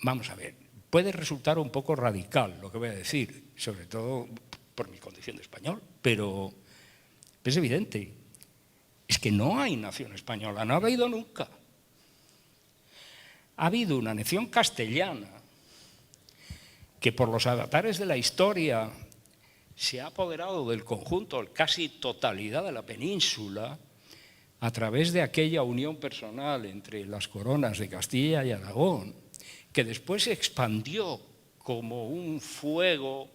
Vamos a ver, puede resultar un poco radical lo que voy a decir, sobre todo por mi condición de español, pero es evidente. Es que no hay nación española, no ha habido nunca. Ha habido una nación castellana que por los avatares de la historia se ha apoderado del conjunto, casi totalidad de la península, a través de aquella unión personal entre las coronas de Castilla y Aragón, que después se expandió como un fuego,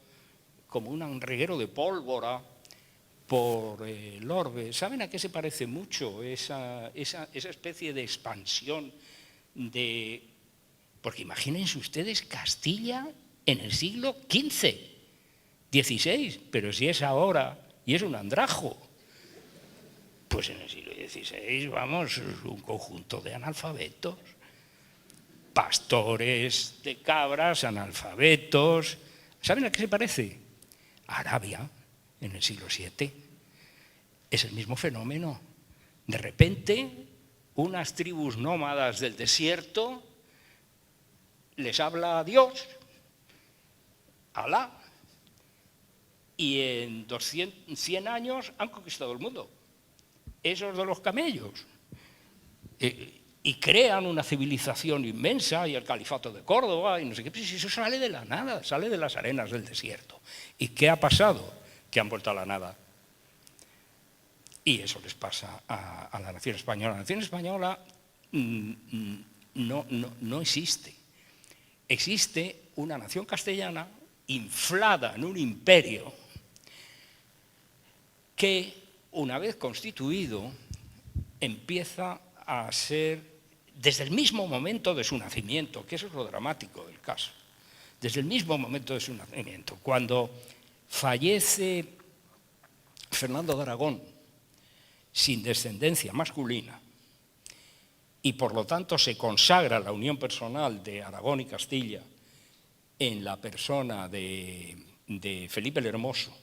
como un reguero de pólvora por el orbe. ¿Saben a qué se parece mucho esa especie de expansión de...? Porque imagínense ustedes Castilla en el siglo XV, XVI, pero si es ahora y es un andrajo, pues en el siglo XVI, vamos, un conjunto de analfabetos, pastores de cabras, analfabetos. ¿Saben a qué se parece? Arabia, en el siglo VII. Es el mismo fenómeno. De repente, unas tribus nómadas del desierto les habla a Dios, Alá, y en 100 años han conquistado el mundo. Esos de los camellos. Y crean una civilización inmensa, y el califato de Córdoba, y no sé qué, pues eso sale de la nada, sale de las arenas del desierto. ¿Y qué ha pasado? Que han vuelto a la nada. Y eso les pasa a la nación española. La nación española no existe. Existe una nación castellana inflada en un imperio que, una vez constituido, empieza a ser, desde el mismo momento de su nacimiento, que eso es lo dramático del caso, desde el mismo momento de su nacimiento, cuando fallece Fernando de Aragón sin descendencia masculina y por lo tanto se consagra la unión personal de Aragón y Castilla en la persona de Felipe el Hermoso,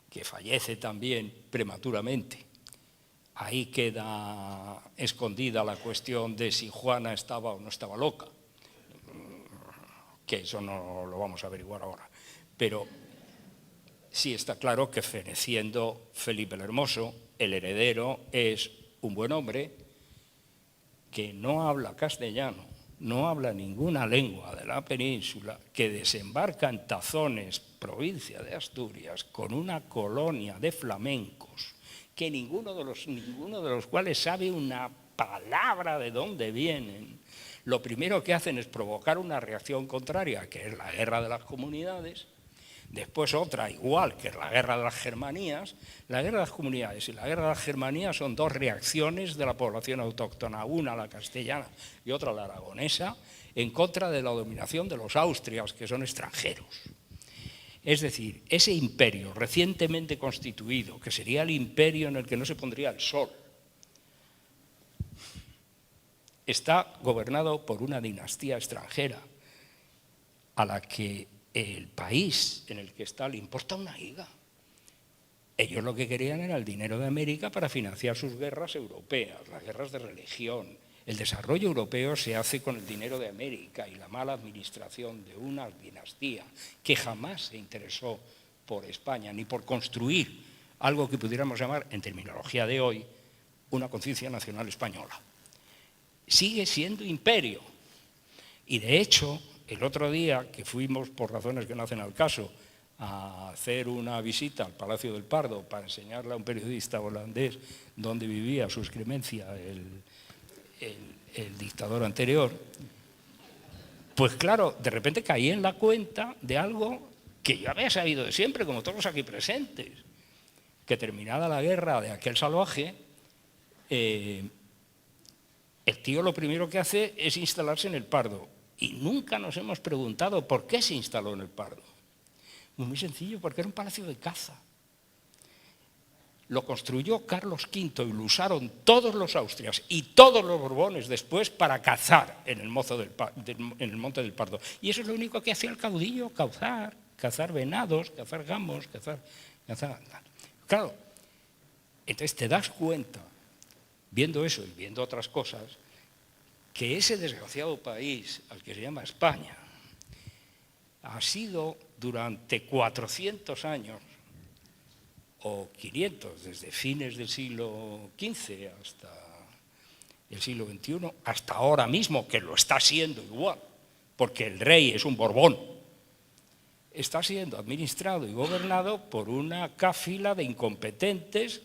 que fallece también prematuramente. Ahí queda escondida la cuestión de si Juana estaba o no estaba loca, que eso no lo vamos a averiguar ahora. Pero sí está claro que feneciendo Felipe el Hermoso, el heredero es un buen hombre que no habla castellano, no habla ninguna lengua de la península, que desembarca en Tazones, provincia de Asturias, con una colonia de flamencos, que ninguno de los cuales sabe una palabra de dónde vienen. Lo primero que hacen es provocar una reacción contraria, que es la guerra de las comunidades. Después otra igual, que es la guerra de las Germanías. La guerra de las comunidades y la guerra de las Germanías son dos reacciones de la población autóctona, una la castellana y otra la aragonesa, en contra de la dominación de los austrias, que son extranjeros. Es decir, ese imperio recientemente constituido, que sería el imperio en el que no se pondría el sol, está gobernado por una dinastía extranjera a la que el país en el que está le importa una higa. Ellos lo que querían era el dinero de América para financiar sus guerras europeas, las guerras de religión. El desarrollo europeo se hace con el dinero de América y la mala administración de una dinastía que jamás se interesó por España ni por construir algo que pudiéramos llamar, en terminología de hoy, una conciencia nacional española. Sigue siendo imperio. Y de hecho, el otro día que fuimos, por razones que no hacen al caso, a hacer una visita al Palacio del Pardo para enseñarle a un periodista holandés dónde vivía su excremencia el dictador anterior, pues claro, de repente caí en la cuenta de algo que yo había sabido de siempre, como todos aquí presentes, que terminada la guerra de aquel salvaje, el tío lo primero que hace es instalarse en el Pardo. Y nunca nos hemos preguntado por qué se instaló en el Pardo. Muy sencillo, porque era un palacio de caza. Lo construyó Carlos V y lo usaron todos los austrias y todos los borbones después para cazar en el Monte del Pardo. Y eso es lo único que hacía el caudillo, cazar venados, cazar gamos, cazar. Claro, entonces te das cuenta, viendo eso y viendo otras cosas, que ese desgraciado país al que se llama España ha sido durante 400 años o 500, desde fines del siglo XV hasta el siglo XXI, hasta ahora mismo, que lo está siendo igual, porque el rey es un Borbón, está siendo administrado y gobernado por una cáfila de incompetentes,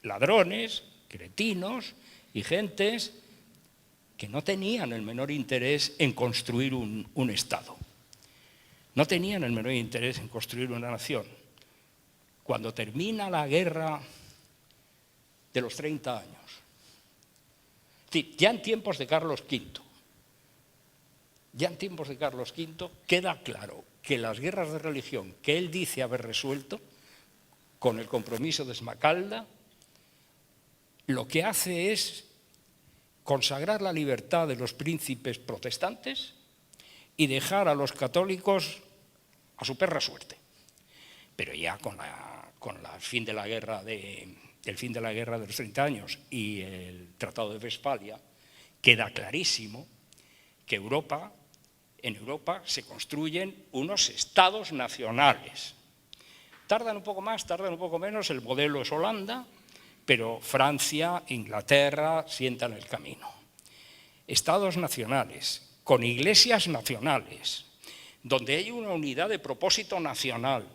ladrones, cretinos y gentes que no tenían el menor interés en construir un Estado. No tenían el menor interés en construir una nación. Cuando termina la guerra de los 30 años, ya en tiempos de Carlos V, queda claro que las guerras de religión que él dice haber resuelto con el compromiso de Esmacalda, lo que hace es consagrar la libertad de los príncipes protestantes y dejar a los católicos a su perra suerte. Pero ya con el fin de la guerra de los 30 años y el Tratado de Westfalia, queda clarísimo que en Europa se construyen unos estados nacionales. Tardan un poco más, tardan un poco menos, el modelo es Holanda, pero Francia, Inglaterra sientan el camino. Estados nacionales, con iglesias nacionales, donde hay una unidad de propósito nacional,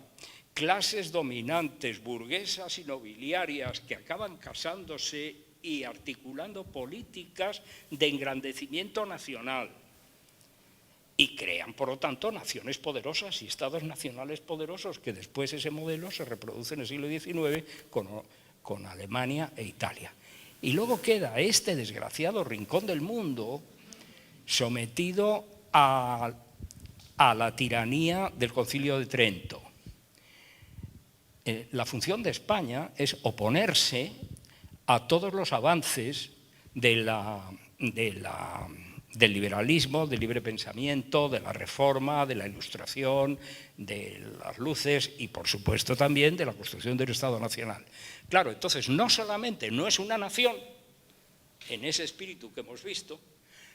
clases dominantes, burguesas y nobiliarias que acaban casándose y articulando políticas de engrandecimiento nacional y crean, por lo tanto, naciones poderosas y estados nacionales poderosos, que después ese modelo se reproduce en el siglo XIX con Alemania e Italia. Y luego queda este desgraciado rincón del mundo sometido a la tiranía del Concilio de Trento. La función de España es oponerse a todos los avances del liberalismo, del libre pensamiento, de la reforma, de la ilustración, de las luces y, por supuesto, también de la construcción del Estado Nacional. Claro, entonces, no solamente no es una nación, en ese espíritu que hemos visto,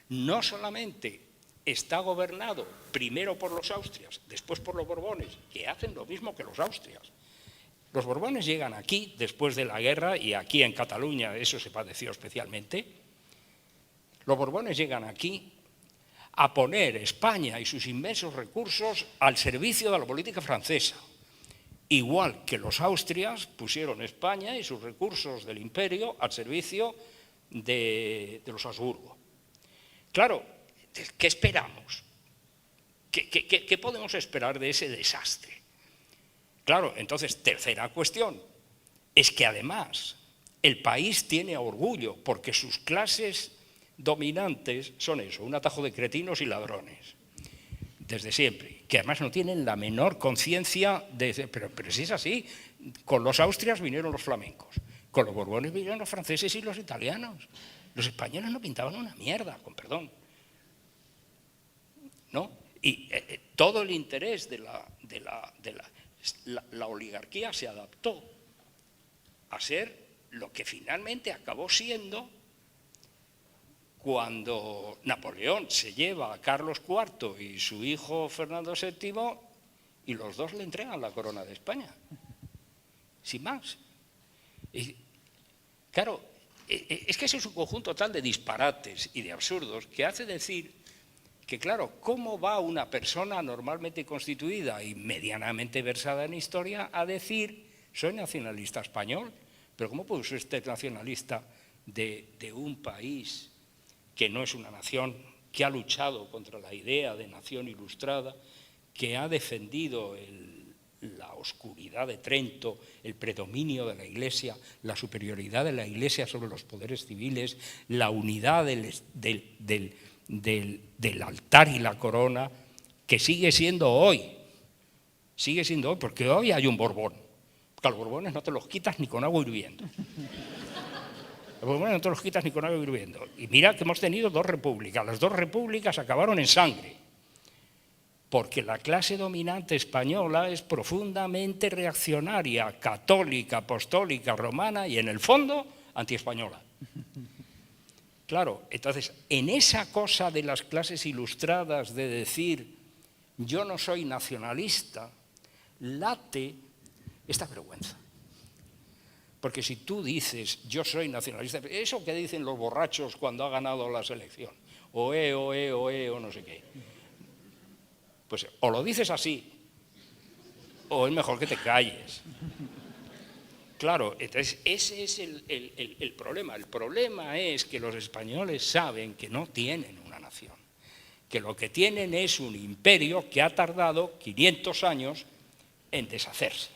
no solamente está gobernado primero por los Austrias, después por los Borbones, que hacen lo mismo que los Austrias. Los Borbones llegan aquí después de la guerra, y aquí en Cataluña eso se padeció especialmente. Los Borbones llegan aquí a poner España y sus inmensos recursos al servicio de la política francesa, igual que los Austrias pusieron España y sus recursos del imperio al servicio de los Habsburgo. Claro, ¿qué esperamos? ¿Qué podemos esperar de ese desastre? Claro, entonces, tercera cuestión, es que además el país tiene orgullo porque sus clases dominantes son eso, un atajo de cretinos y ladrones, desde siempre, que además no tienen la menor conciencia de... Pero si es así, con los Austrias vinieron los flamencos, con los Borbones vinieron los franceses y los italianos. Los españoles no pintaban una mierda, con perdón, ¿no? Y todo el interés de la oligarquía se adaptó a ser lo que finalmente acabó siendo cuando Napoleón se lleva a Carlos IV y su hijo Fernando VII y los dos le entregan la corona de España, sin más. Y, claro, es que ese es un conjunto tal de disparates y de absurdos que hace decir que, claro, ¿cómo va una persona normalmente constituida y medianamente versada en historia a decir soy nacionalista español? Pero ¿cómo puede ser usted nacionalista de un país que no es una nación, que ha luchado contra la idea de nación ilustrada, que ha defendido la oscuridad de Trento, el predominio de la Iglesia, la superioridad de la Iglesia sobre los poderes civiles, la unidad del altar y la corona, que sigue siendo hoy, porque hoy hay un Borbón, porque a los Borbones no te los quitas ni con agua hirviendo. Los Borbones no te los quitas ni con agua hirviendo. Y mira que hemos tenido dos repúblicas, las dos repúblicas acabaron en sangre, porque la clase dominante española es profundamente reaccionaria, católica, apostólica, romana y en el fondo antiespañola. Claro, entonces, en esa cosa de las clases ilustradas de decir yo no soy nacionalista, late esta vergüenza. Porque si tú dices yo soy nacionalista, eso que dicen los borrachos cuando ha ganado la selección, oe, o no sé qué, pues o lo dices así, o es mejor que te calles. Claro, entonces ese es el problema. El problema es que los españoles saben que no tienen una nación, que lo que tienen es un imperio que ha tardado 500 años en deshacerse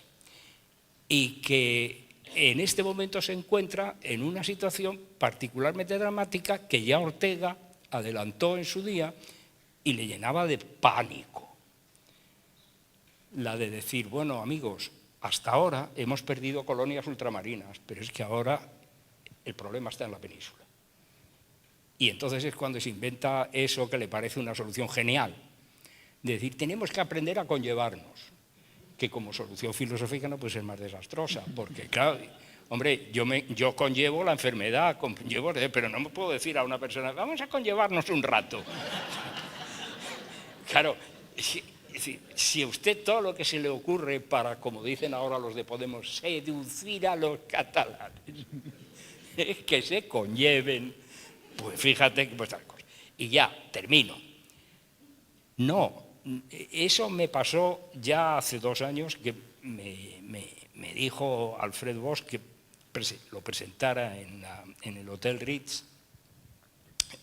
y que en este momento se encuentra en una situación particularmente dramática que ya Ortega adelantó en su día y le llenaba de pánico. La de decir, bueno, amigos, hasta ahora hemos perdido colonias ultramarinas, pero es que ahora el problema está en la península. Y entonces es cuando se inventa eso que le parece una solución genial, de decir, tenemos que aprender a conllevarnos, que como solución filosófica no puede ser más desastrosa, porque claro, hombre, yo conllevo la enfermedad, pero no me puedo decir a una persona, vamos a conllevarnos un rato. Claro, si a usted todo lo que se le ocurre para, como dicen ahora los de Podemos, seducir a los catalanes, es que se conlleven, pues fíjate que pues tal cosa. Y ya, termino. No, eso me pasó ya hace 2 años que me dijo Alfred Bosch que lo presentara en el Hotel Ritz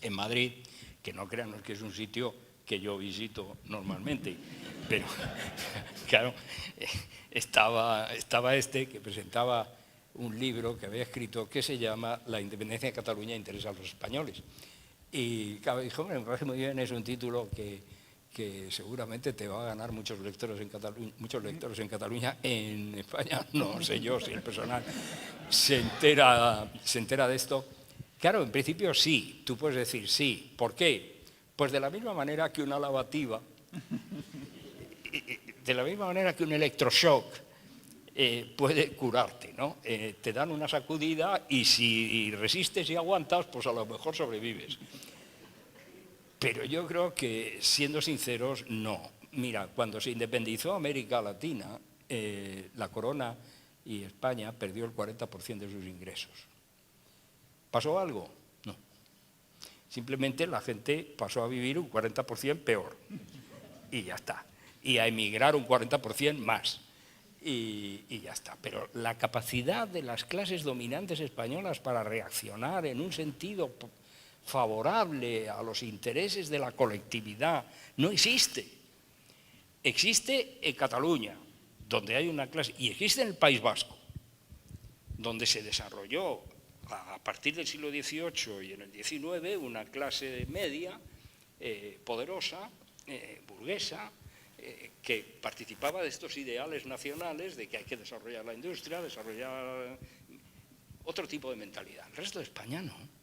en Madrid, que no crean que es un sitio que yo visito normalmente, pero claro, estaba este que presentaba un libro que había escrito que se llama La independencia de Cataluña interesa a los españoles. Y claro, dijo, hombre, me parece muy bien, es un título que seguramente te va a ganar muchos lectores en Cataluña. En España no sé yo si el personal se entera de esto. Claro, en principio sí, tú puedes decir sí. ¿Por qué? Pues de la misma manera que una lavativa, de la misma manera que un electroshock puede curarte, ¿no? Te dan una sacudida y si resistes y aguantas, pues a lo mejor sobrevives. Pero yo creo que, siendo sinceros, no. Mira, cuando se independizó América Latina, la corona y España perdió el 40% de sus ingresos. ¿Pasó algo? No. Simplemente la gente pasó a vivir un 40% peor. Y ya está. Y a emigrar un 40% más. Y ya está. Pero la capacidad de las clases dominantes españolas para reaccionar en un sentido favorable a los intereses de la colectividad no existe. Existe en Cataluña, donde hay una clase, y existe en el País Vasco, donde se desarrolló a partir del siglo XVIII y en el XIX una clase media, poderosa, burguesa, que participaba de estos ideales nacionales de que hay que desarrollar la industria, desarrollar otro tipo de mentalidad. El resto de España no.